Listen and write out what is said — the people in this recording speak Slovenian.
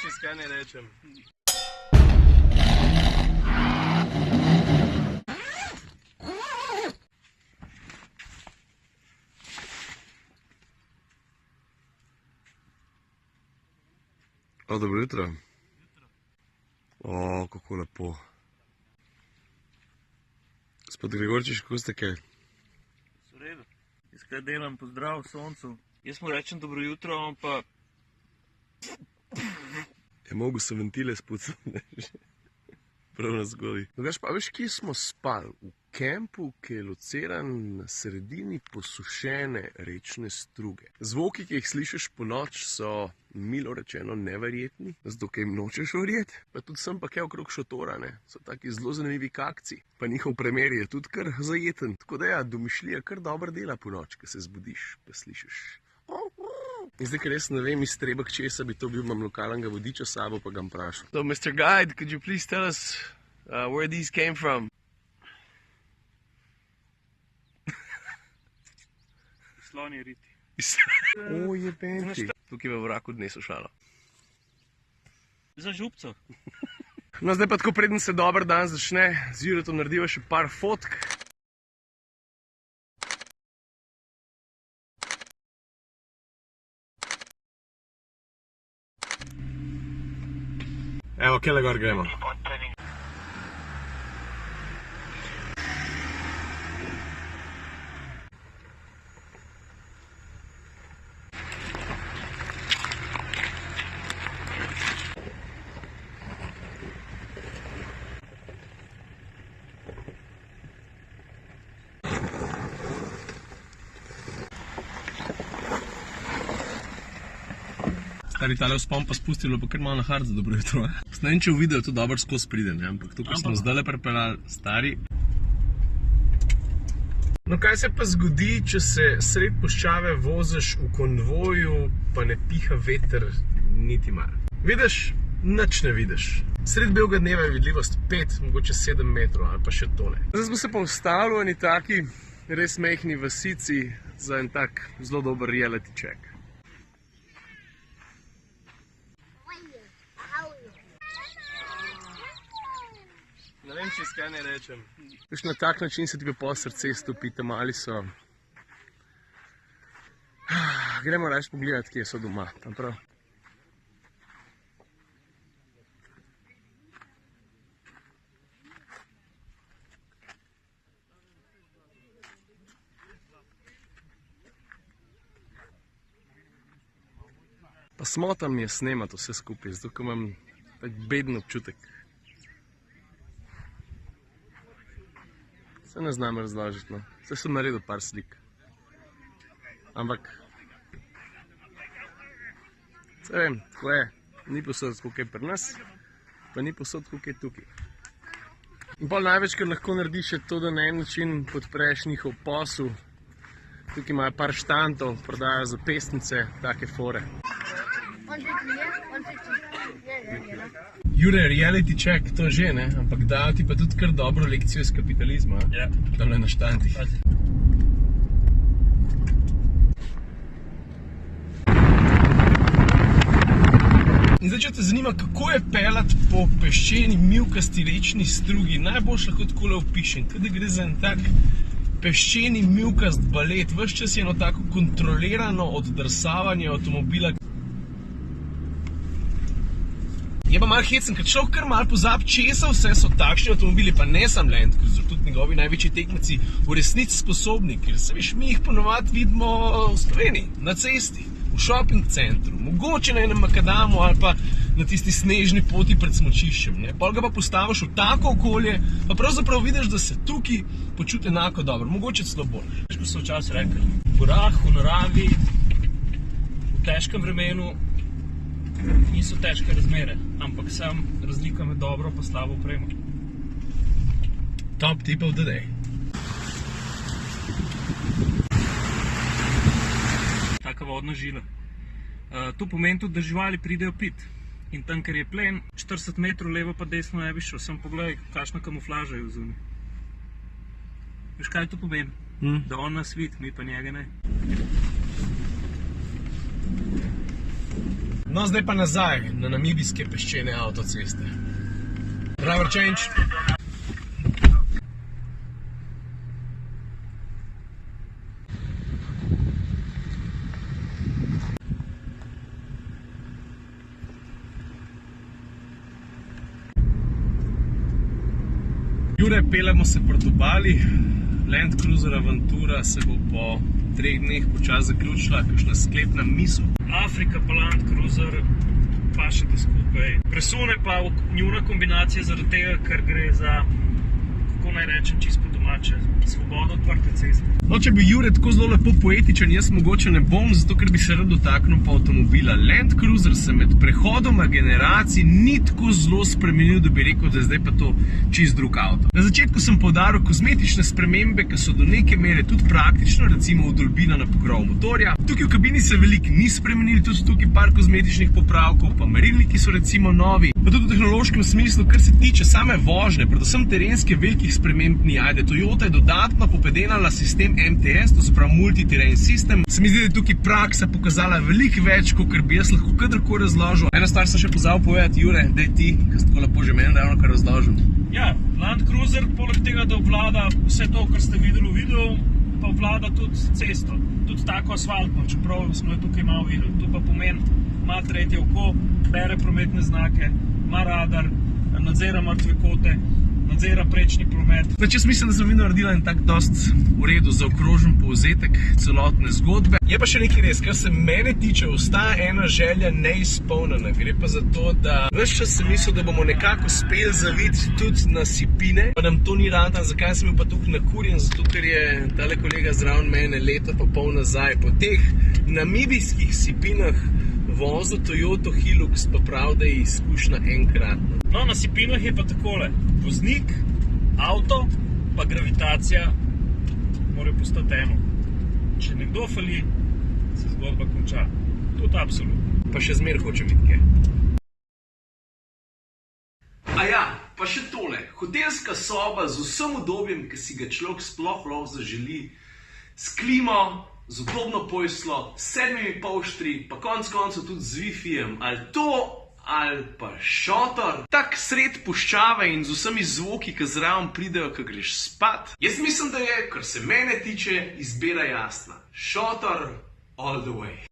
čisto kaj ne rečem. Dobro jutro. O, kako lepo. Gospod Gregorčič, kako ste kaj? V redu. Jaz kaj delam, pozdrav soncu. Jaz mu rečem dobro jutro, on pa... Je mogel se ventile spucati, že. Prav na zgodi. Drugač pa veš, kje smo spali? V kempu, ki je lociran na sredini posušene rečne struge. Zvoki, ki jih slišiš po noč, so milo rečeno neverjetni, zato ker jim nočeš verjeti. Pa tudi sem pa kaj okrog šotora, ne. So taki zelo zanimivi kakci. Pa njihov primer je tudi kar zajeten. Tako da ja, domišljija kar dobro dela po noč, ko se zbudiš, pa slišiš. In zdaj, ker res ne vem iz trebek česa bi to bil, imam lokalnega vodiča s sabo, pa ga vprašam. So, Mr. Guide, could you please tell us where these came from? Slonji riti. O, jebenti. Tukaj v vraku dne so šalo. Za župco. No, zdaj pa tako preden se dober dan začne, z Juretom narediva še par fotk. Evo, kjele gor gremo. Stari tale vzpon pa spustilo pa kar malo na hard za dobro jutro. Ne vem, če v videu to dobro skozi pride, ne? Ampak to, ko smo zdajle pripeljali, stari. No, kaj se pa zgodi, če se sred puščave voziš v konvoju, pa ne piha veter niti malo? Vidiš? Nič ne vidiš. Sred belega dneva je vidljivost 5, mogoče 7 metrov ali pa še to ne. Zdaj smo se pa ustavili v eni taki res mehni vasici za en tak zelo dober reality check. Ne vem, čisto kaj ne rečem. Veš, na tak način se ti pa po srce stopi, tam mali so. Gremo raje pogledati, kje so doma, tam prav. Pa smota mi je snemati vse skupaj, zato ker imam tak beden občutek. Se ne znam razložiti, no. Vse sem naredil par slik. Ampak... Se vem, tako je. Ni posod tako kaj pri nas, pa ni posod tako kaj tukaj. In pol največ, kar lahko narediš, je to, da na en način podpreš njihov posel. Tukaj imajo par štantov, prodajajo zapestnice, take fore. Jure, reality check, to že, ne? Ampak dajo ti pa tudi kar dobro lekcijo iz kapitalizma. Ja. Tamle na štantih. In zdaj, če te zanima, kako je peljati po peščeni, mivkasti rečni strugi, najboljš lahko takole opišem, kada gre za en tak peščeni, mivkast balet. Ves čas je eno tako kontrolirano oddrsavanje avtomobila. Je pa malo hecen, ker človek kar malo pozabi, česa vse so takšni avtomobili, pa ne sam Land Cruiser, tudi njegovi največji tekmeci v resnici sposobni, ker se veš, mi jih ponovadi vidimo v Sloveniji, na cesti, v shopping centru, mogoče na enem makadamu ali pa na tisti snežni poti pred smučiščem, ne. Pol ga pa postaviš v tako okolje, pa pravzaprav vidiš, da se tukaj počuti enako dobro, mogoče celo bolj. Veš, ko so včasih rekli, v gorah, v naravi, v težkem vremenu, niso težke razmere, ampak sem razlika med dobro pa slabo opremo. Top tip of the day. Taka vodna žila. To pomeni tudi, da živali pridejo pit. In tam, ker je plen, 40 metrov levo pa desno ne bi šel. Sam pogledaj, kakšna kamuflaža je v zunaj. Veš, kaj to pomeni? Da on nas vidi, mi pa njega ne. No, zdaj pa nazaj na namibijske peščene avtoceste. Driver change. Jure, peljemo se proti obali. Land Cruiser Aventura se bo po 3 dneh počasi zaključila, kakšna sklepna misel. Afrika pa Land Cruiser pašete skupaj. Presune pa njuna kombinacija zaradi tega, ker gre za, kako naj rečem, čisto po domače, svobodo odprte ceste. No, če bi Jure tako zelo lepo poetičen, jaz mogoče ne bom, zato ker bi se rad dotaknil pa avtomobila. Land Cruiser se med prehodoma generacij ni tako zelo spremenil, da bi rekel, da je zdaj pa to čist drug avto. Na začetku sem poudaril kozmetične spremembe, ki so do neke mere tudi praktično, recimo vdolbina na pokrov motorja. Tukaj v kabini se veliko ni spremenili, tudi tukaj par kozmetičnih popravkov, pa merilniki so recimo novi. Pa tudi v tehnološkem smislu, kar se tiče same vožnje, predvsem terenske velikih sprememb ni. Ajde, Toyota je dodatno popedenala sistem MTS, to se pravi Multi-Terrain System. Se mi zdi, da je tukaj praksa pokazala veliko več, kot bi jaz lahko kadarkoli razložil. Eno stvar sem še pozabil povedati, Jure, da je ti, ki si tako lepo že meni ravno kar razložil. Ja, Land Cruiser, poleg tega, da obvlada vse to, kar ste videli v videu, pa obvlada tudi cesto, tudi tako asfaltno, čeprav smo jo tukaj malo videli. To pa pomeni, ima tretje oko, bere prometne znake, ima radar, nadzira mrtve kote, nadzira prečni promet. Jaz mislim, da sem vidno naredila en tak dost v redu zaokrožen povzetek celotne zgodbe. Je pa še nekaj res, kar se mene tiče, ostaja ena želja neizpolnjena. Gre pa za to, da ves čas sem mislil, da bomo nekako uspeli zaviti tudi na sipine, pa nam to ni ratalo. Zakaj sem bil pa tukaj nakurjen? Zato, ker je tale kolega zraven mene leto pa pol nazaj po teh namibijskih sipinah vozil Toyota Hilux, pa prav, da je izkušnja enkratna. No, na sipinah je pa takole. Voznik, avto, pa gravitacija mora postati eno. Če nekdo fali, se zgodba konča. Tudi absolutno. Pa še zmer hoče biti kaj. A ja, pa še tole. Hotelska soba z vsem udobjem, ki si ga človek sploh lahko zaželi, s klimo, z udobno poslo, s 7 polštri, pa konec koncev tudi z Wi-Fi-jem. Ali to, ali pa šotor, tak sred puščave in z vsemi zvoki, ki zraven pridejo, ko greš spat. Jaz mislim, da je, kar se mene tiče, izbira jasna. Šotor all the way.